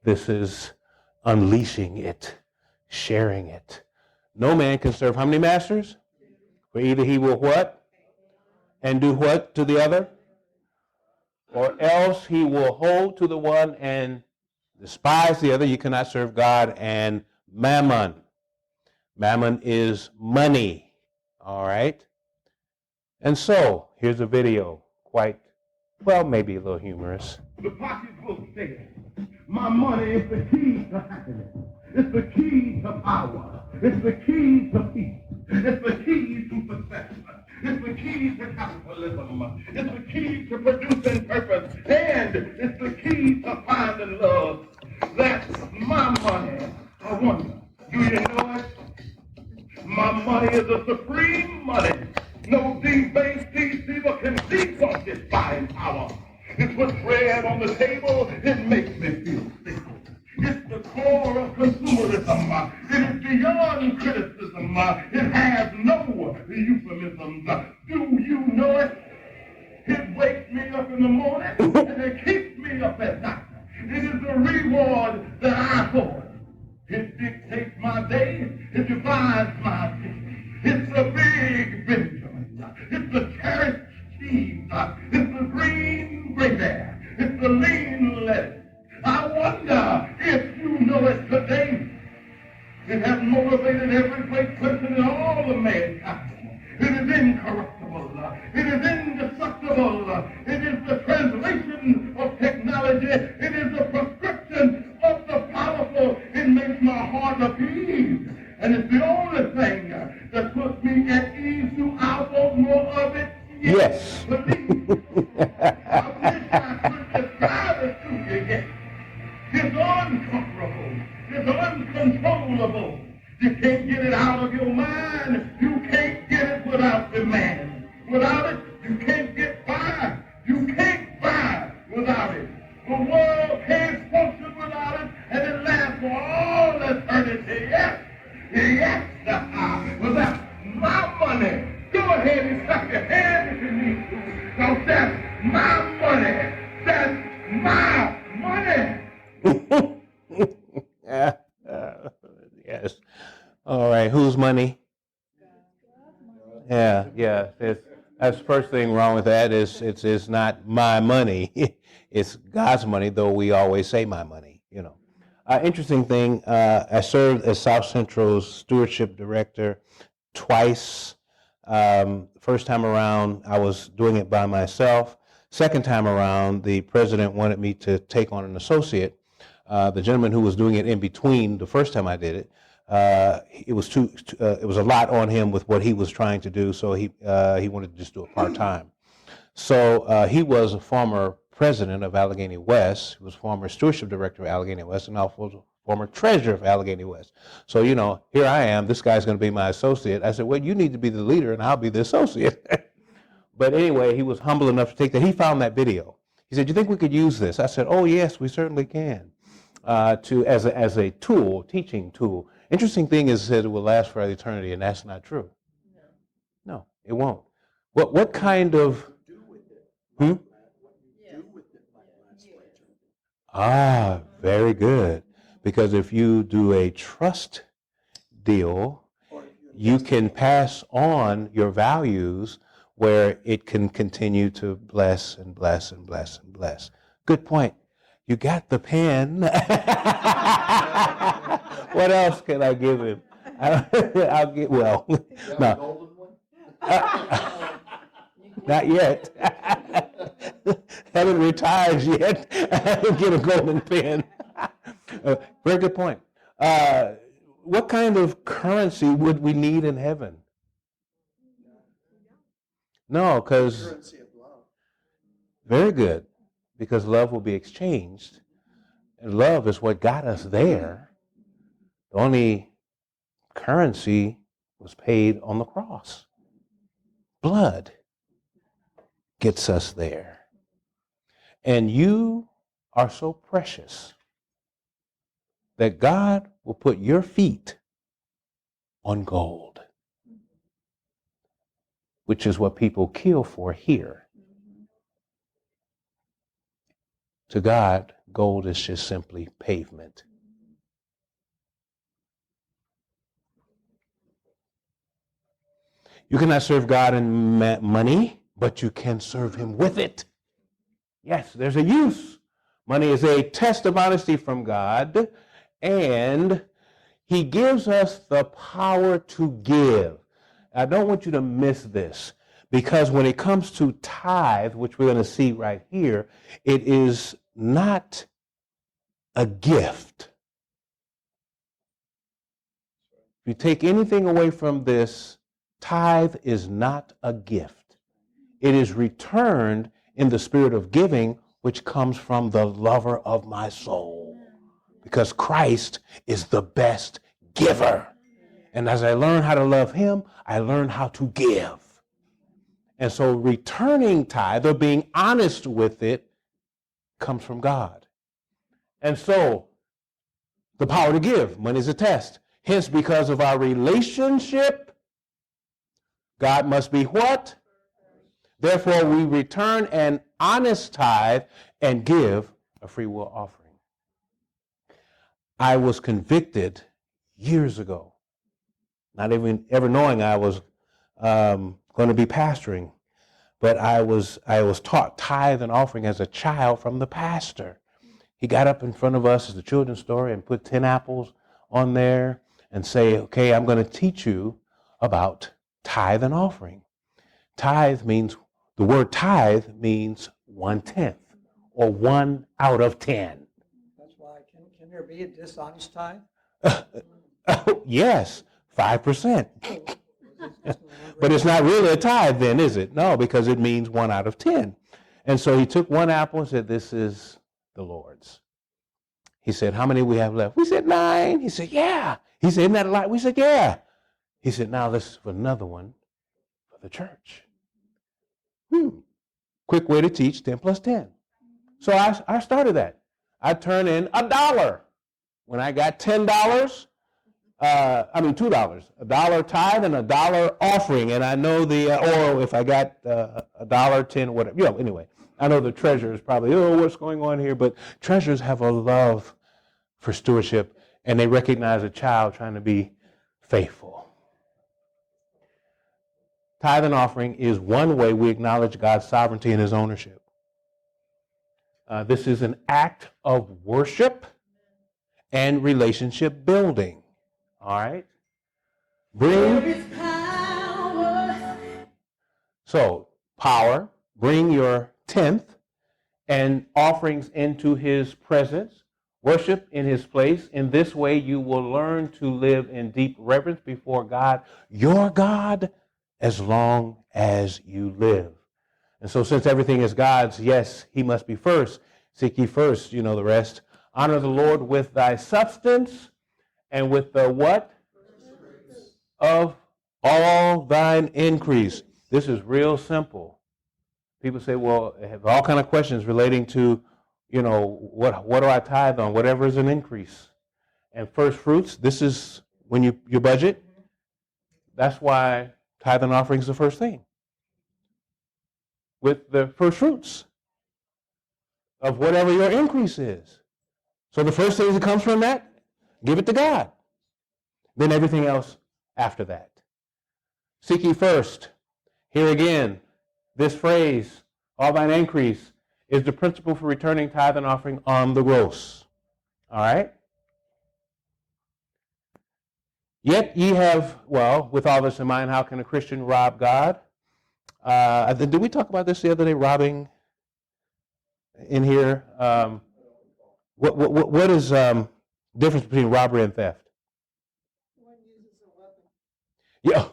This is unleashing it, sharing it. No man can serve how many masters? For either he will what? And do what to the other? Or else he will hold to the one and despise the other. You cannot serve God and mammon. Mammon is money. All right? And so, here's a video. Quite, well, maybe a little humorous. The pocketbook says, my money is the key to happiness. It's the key to power. It's the key to peace. It's the key to success. It's the key to capitalism. It's the key to producing purpose. And it's the key to finding love. That's my money. I wonder, do you know it? My money is a supreme money. No debased deceiver can defraud its buying power. It puts bread on the table. It makes me feel sick. It's the core of consumerism. It is beyond criticism. It has no euphemisms. Do you know it? It wakes me up in the morning and it keeps me up at night. It is the reward that I afford. It dictates my day. It defines my day. It's the big Benjamin. It's the cherished cheese. It's the green gravy. It's the lean lettuce. I wonder if you know it today. It has motivated every great person in all of mankind. It is incorruptible. It is indestructible. It is the translation of technology. It is the prescription of the powerful. It makes my heart appease. And it's the only thing that puts me at ease. Do I want more of it? Yes. Believe me. I wish I could describe it to you yet. It's unconquerable. It's uncontrollable. You can't get it out of your mind. You can't get it without demand. Without it, you can't get by. You can't buy without it. The world can't function without it, and it lasts for all eternity. Yes. Yes. Well, that's my money. Go ahead and clap your hands if you need to. Because that's my money. That's my money. Yes. All right. Whose money? Yeah. That's the first thing wrong with that is it's not my money. It's God's money, though we always say my money, you know. Interesting thing, I served as South Central's stewardship director twice. First time around, I was doing it by myself. Second time around, the president wanted me to take on an associate. The gentleman who was doing it in between the first time I did it, it was a lot on him with what he was trying to do, so he wanted to just do it part-time. So he was a former president of Allegheny West. He was former stewardship director of Allegheny West, and also former treasurer of Allegheny West. So, here I am. This guy's going to be my associate. I said, well, you need to be the leader, and I'll be the associate. But anyway, he was humble enough to take that. He found that video. He said, do you think we could use this? I said, oh, yes, we certainly can, as a tool, teaching tool. Interesting thing is that it will last for eternity, and that's not true. No, it won't. What kind of... Ah, very good. Because if you do a trust deal, you can pass on your values where it can continue to bless and bless and bless and bless. Good point. You got the pen. What else can I give him? I'll get, well, no. Not yet. Haven't retired yet. Get a golden pen. Very good point. What kind of currency would we need in heaven? No, because very good, because love will be exchanged, and love is what got us there. The only currency was paid on the cross. Blood gets us there. And you are so precious that God will put your feet on gold, which is what people kill for here. To God, gold is just simply pavement. You cannot serve God in money, but you can serve him with it. Yes, there's a use. Money is a test of honesty from God, and he gives us the power to give. I don't want you to miss this, because when it comes to tithe, which we're going to see right here, it is not a gift. If you take anything away from this, tithe is not a gift. It is returned in the spirit of giving, which comes from the lover of my soul. Because Christ is the best giver. And as I learn how to love him, I learn how to give. And so returning tithe, or being honest with it, comes from God. And so the power to give, money is a test. Hence, because of our relationship, God must be what? Therefore, we return an honest tithe and give a free will offering. I was convicted years ago, not even ever knowing I was going to be pastoring, but I was taught tithe and offering as a child from the pastor. He got up in front of us as the children's story and put 10 apples on there and say, okay, I'm going to teach you about tithe and offering. Tithe means, the word tithe means 1/10 or 1 out of 10. That's why, can there be a dishonest tithe? Yes, 5%. But it's not really a tithe then, is it? No, because it means 1 out of 10. And so he took 1 apple and said, this is the Lord's. He said, how many we have left? We said 9. He said, yeah. He said, isn't that a lot? We said, yeah. He said, now this is for another one for the church. Quick way to teach 10 plus 10. So I started that. I turned in $1. When I got $10, $2, $1 tithe and $1 offering. And I know or if I got $1, 10, whatever. Anyway, I know the treasurers probably, what's going on here? But treasurers have a love for stewardship, and they recognize a child trying to be faithful. Tithe and offering is one way we acknowledge God's sovereignty and his ownership. This is an act of worship and relationship building. All right? So, power, bring your tenth and offerings into his presence. Worship in his place. In this way, you will learn to live in deep reverence before God, your God, as long as you live. And so since everything is God's, yes, he must be first. Seek ye first, you know the rest. Honor the Lord with thy substance and with the what? Of all thine increase. This is real simple. People say, well, I have all kind of questions relating to, what do I tithe on? Whatever is an increase. And first fruits, this is when your budget. That's why tithe and offering is the first thing. With the first fruits of whatever your increase is. So the first thing that comes from that, give it to God. Then everything else after that. Seek ye first. Here again, this phrase, all thine increase, is the principle for returning tithe and offering on the gross. All right? Yet ye have, with all this in mind, how can a Christian rob God? Did we talk about this the other day, robbing in here? What is difference between robbery and theft? One uses a weapon. Yeah,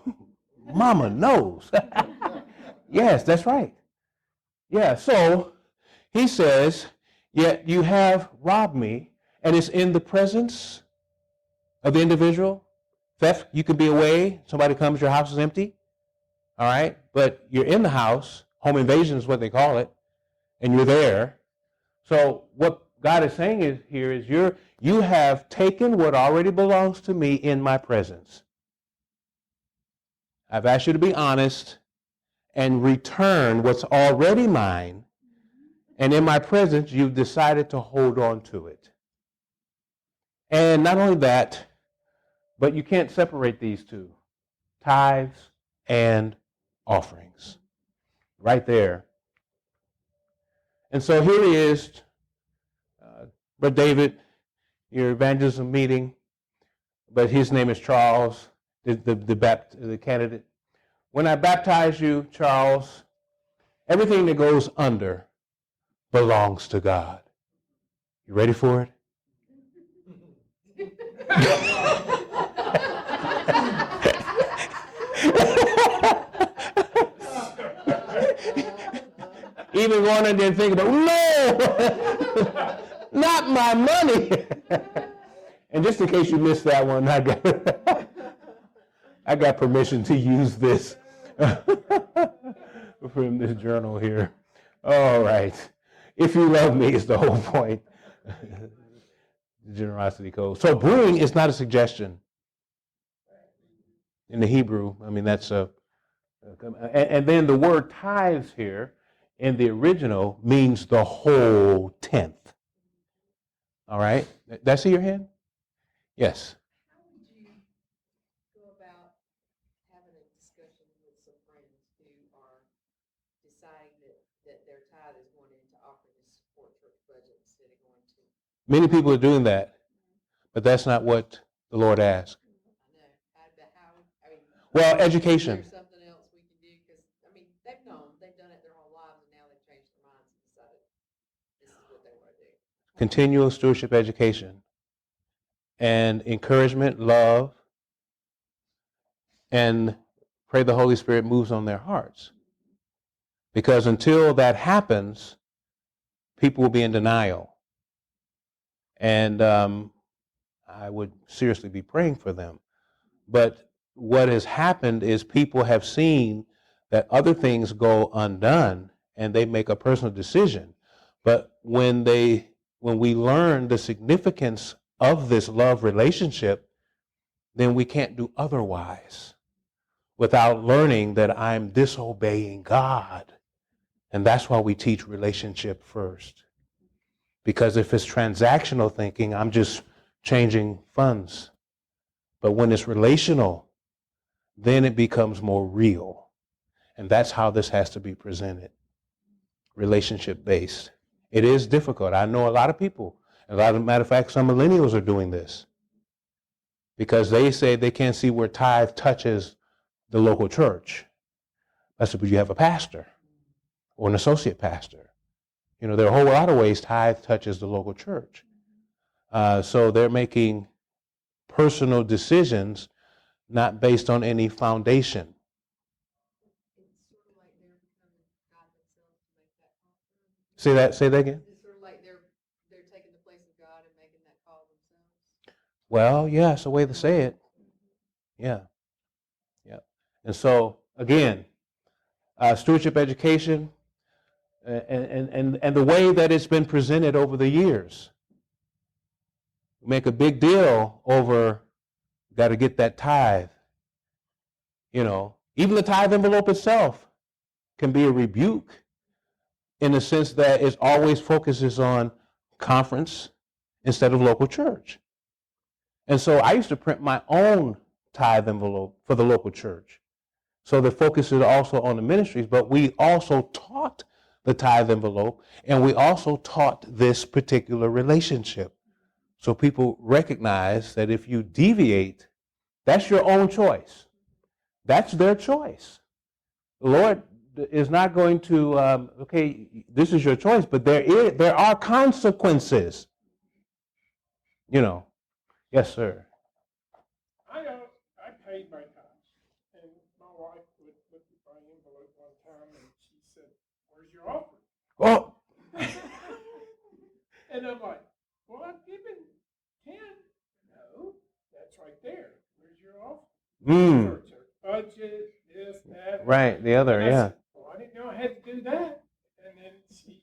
Mama knows. Yes, that's right. Yeah, so he says, yet you have robbed me, and it's in the presence of the individual. Theft, you could be away, somebody comes, your house is empty, all right? But you're in the house, home invasion is what they call it, and you're there. So what God is saying is you have taken what already belongs to me in my presence. I've asked you to be honest and return what's already mine, and in my presence, you've decided to hold on to it. And not only that, but you can't separate these two, tithes and offerings. Right there. And so here he is, Brother David, your evangelism meeting, but his name is Charles, the candidate. When I baptize you, Charles, everything that goes under belongs to God. You ready for it? Even going in there and thinking about, no, not my money. And just in case you missed that one, I got permission to use this from this journal here. All right. If you love me is the whole point. The generosity code. So brewing is not a suggestion. In the Hebrew, that's and then the word tithes here in the original means the whole tenth. All right? Did I see your hand? Yes. How would you go about having a discussion with some friends who are deciding that their tithe is going into offering to support church budget instead of going to? Many people are doing that, but that's not what the Lord asked. Well, education. There's something else we can do because they've done it their whole lives, and now they've changed their minds and decided this is what they want to do. Continual stewardship education and encouragement, love, and pray the Holy Spirit moves on their hearts. Because until that happens, people will be in denial. And I would seriously be praying for them. But what has happened is people have seen that other things go undone and they make a personal decision. But when we learn the significance of this love relationship, then we can't do otherwise without learning that I'm disobeying God. And that's why we teach relationship first. Because if it's transactional thinking, I'm just changing funds. But when it's relational, then it becomes more real. And that's how this has to be presented. Relationship-based. It is difficult. I know a lot of people. As a matter of fact, some millennials are doing this. Because they say they can't see where tithe touches the local church. I said, but you have a pastor. or an associate pastor. You know, there are a whole lot of ways tithe touches the local church. So they're making personal decisions not based on any foundation. Say that again. It's sort of like they're taking the place of God and making that call themselves. Well, yeah, it's a way to say it. Yeah. And so, again, stewardship education and the way that it's been presented over the years. We make a big deal over, got to get that tithe. You know, even the tithe envelope itself can be a rebuke in the sense that it always focuses on conference instead of local church. And so I used to print my own tithe envelope for the local church. So the focus is also on the ministries, but we also taught the tithe envelope, and we also taught this particular relationship. So people recognize that if you deviate, that's your own choice. That's their choice. The Lord is not going to, okay, this is your choice, but there are consequences. You know. Yes, sir. I paid my tithes, and my wife would look at my envelope one time, and she said, "Where's your offering?" Oh. And I'm like, "Well, I've given 10. No, that's right there. Where's your offering? Church budget, this, that. Right, the other, yeah. Said, well, I didn't know I had to do that. And then she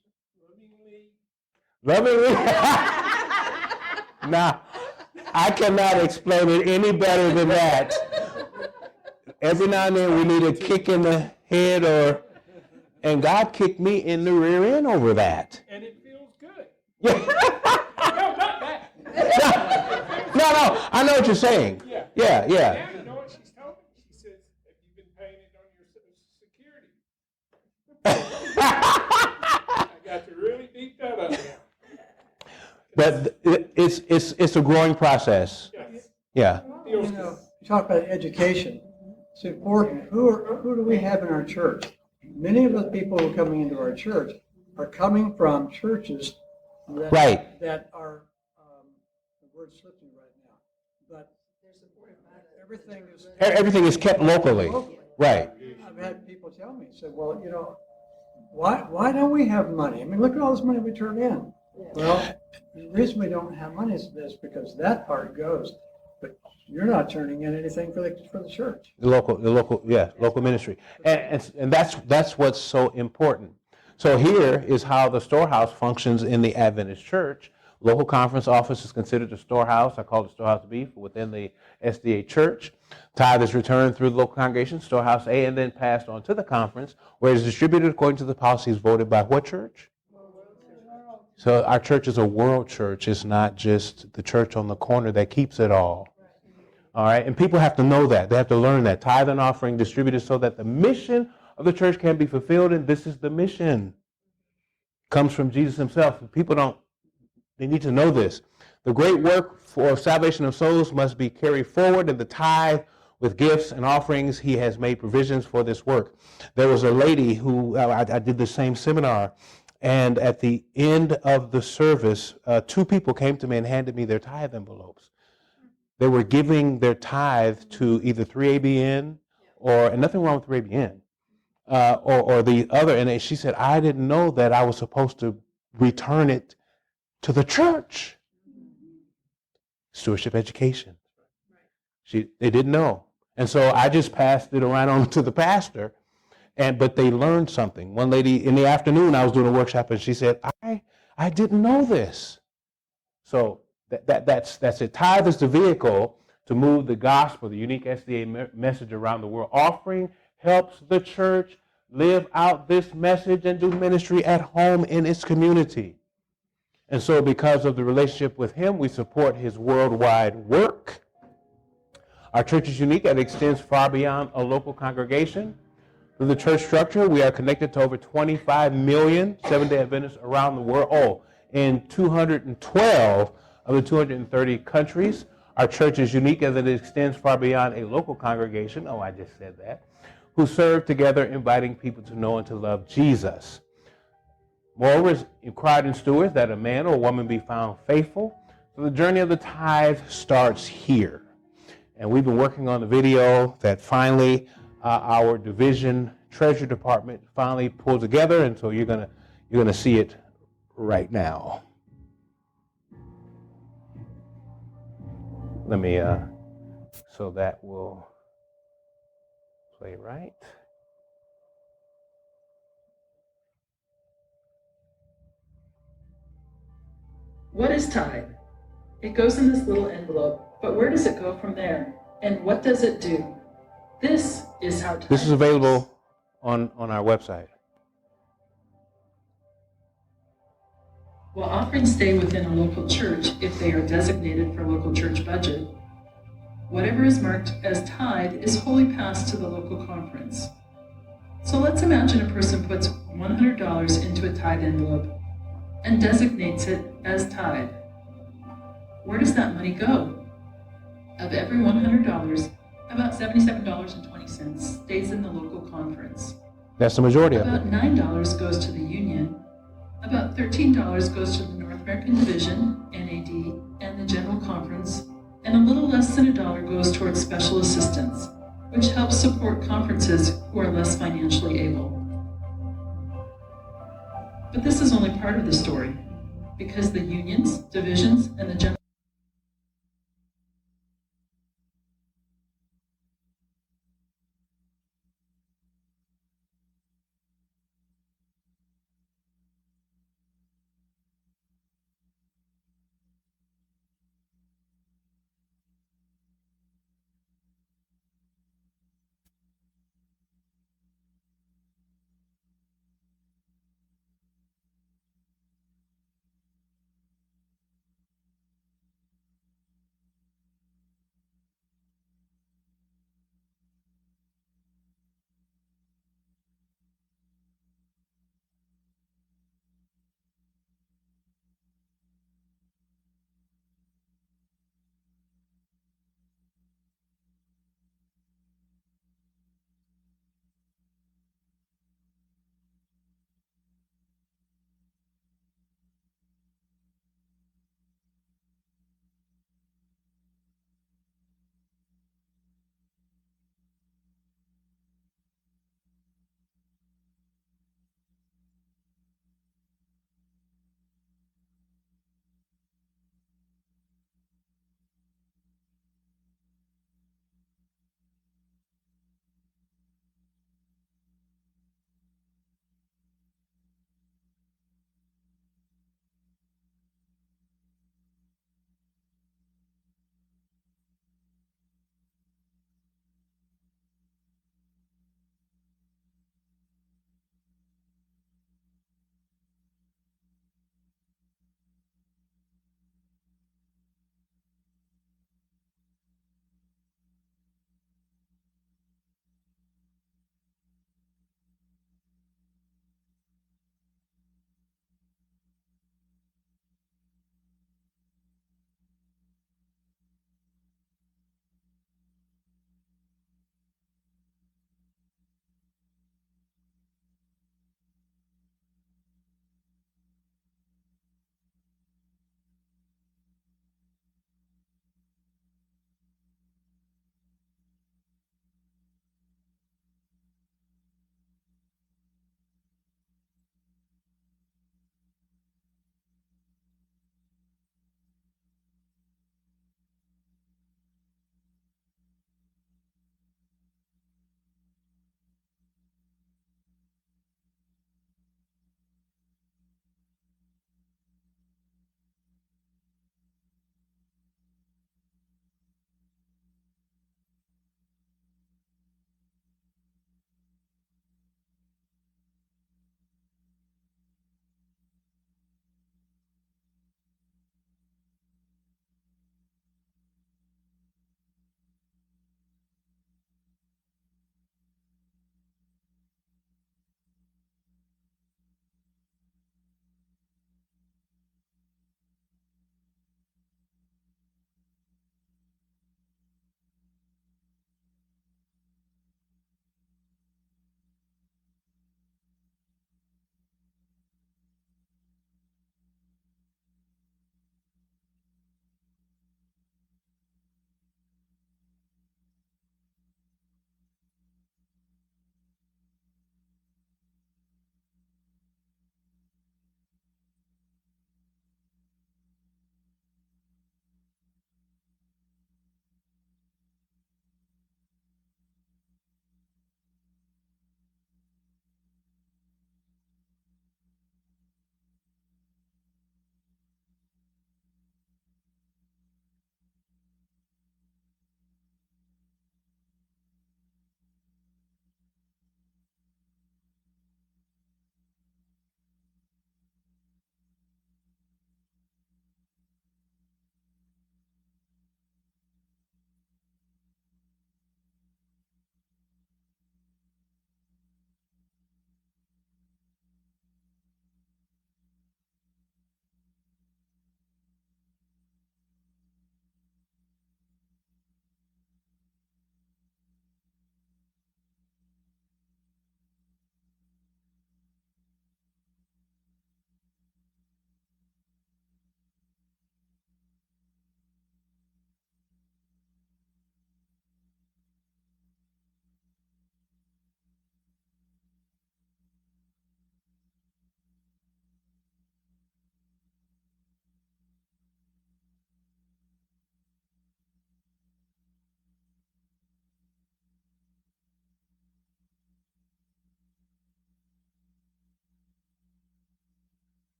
lovingly. Now, I cannot explain it any better than that. Every now and then we need a kick in the head, and God kicked me in the rear end over that. And it feels good. Yeah. No, not that. No, I know what you're saying. Yeah. Yeah. Now you know what she's told me? She says, "Have you been paying it on your Social Security?" I got to really beat that up now. But it's a growing process. Yes. Yeah. You know, you talk about education. It's important. Who do we have in our church? Many of the people who are coming into our church are coming from churches that are, the word slipped me right now, but everything is kept locally. Right. I've had people tell me, say, well, you know, why don't we have money? I mean, look at all this money we turn in. Well, the reason we don't have money is because that part goes, but you're not turning in anything for the church. The local ministry, and that's what's so important. So here is how the storehouse functions in the Adventist church. Local conference office is considered a storehouse. I call it storehouse B within the SDA church. Tithe is returned through the local congregation, storehouse A, and then passed on to the conference, where it is distributed according to the policies voted by what church? So our church is a world church. It's not just the church on the corner that keeps it all. All right, and people have to know that. They have to learn that. Tithe and offering distributed so that the mission of the church can be fulfilled, and this is the mission. Comes from Jesus himself. People they need to know this. The great work for salvation of souls must be carried forward, and the tithe with gifts and offerings, he has made provisions for this work. There was a lady who, I did the same seminar, and at the end of the service, 2 people came to me and handed me their tithe envelopes. They were giving their tithe to either 3ABN and nothing wrong with 3ABN, or the other. And she said, I didn't know that I was supposed to return it to the church. Stewardship education. They didn't know. And so I just passed it around on to the pastor. But they learned something. One lady in the afternoon, I was doing a workshop, and she said, I didn't know this. So that's it. Tithe is the vehicle to move the gospel, the unique SDA message around the world. Offering helps the church live out this message and do ministry at home in its community. And so because of the relationship with him, we support his worldwide work. Our church is unique and extends far beyond a local congregation. Through the church structure, we are connected to over 25 million Seventh-day Adventists around the world, in 212 of the 230 countries. Our church is unique as it extends far beyond a local congregation. I just said that. who serve together, inviting people to know and to love Jesus. Moreover, it's required in stewards that a man or woman be found faithful. So the journey of the tithe starts here. And we've been working on the video that finally our division treasury department finally pulled together, and so you're gonna see it right now. Let me so that will play right. What is tithe? It goes in this little envelope, but where does it go from there? And what does it do? This is how tithe This is available on our website. While offerings stay within a local church if they are designated for local church budget, whatever is marked as tithe is wholly passed to the local conference. So let's imagine a person puts $100 into a tithe envelope and designates it as tithe. Where does that money go? Of every $100, about $77.20 stays in the local conference. That's the majority of it. About $9 goes to the union. About $13 goes to the North American Division, NAD, and the General Conference, and a little less than $1 goes towards special assistance, which helps support conferences who are less financially able. But this is only part of the story, because the unions, divisions, and the General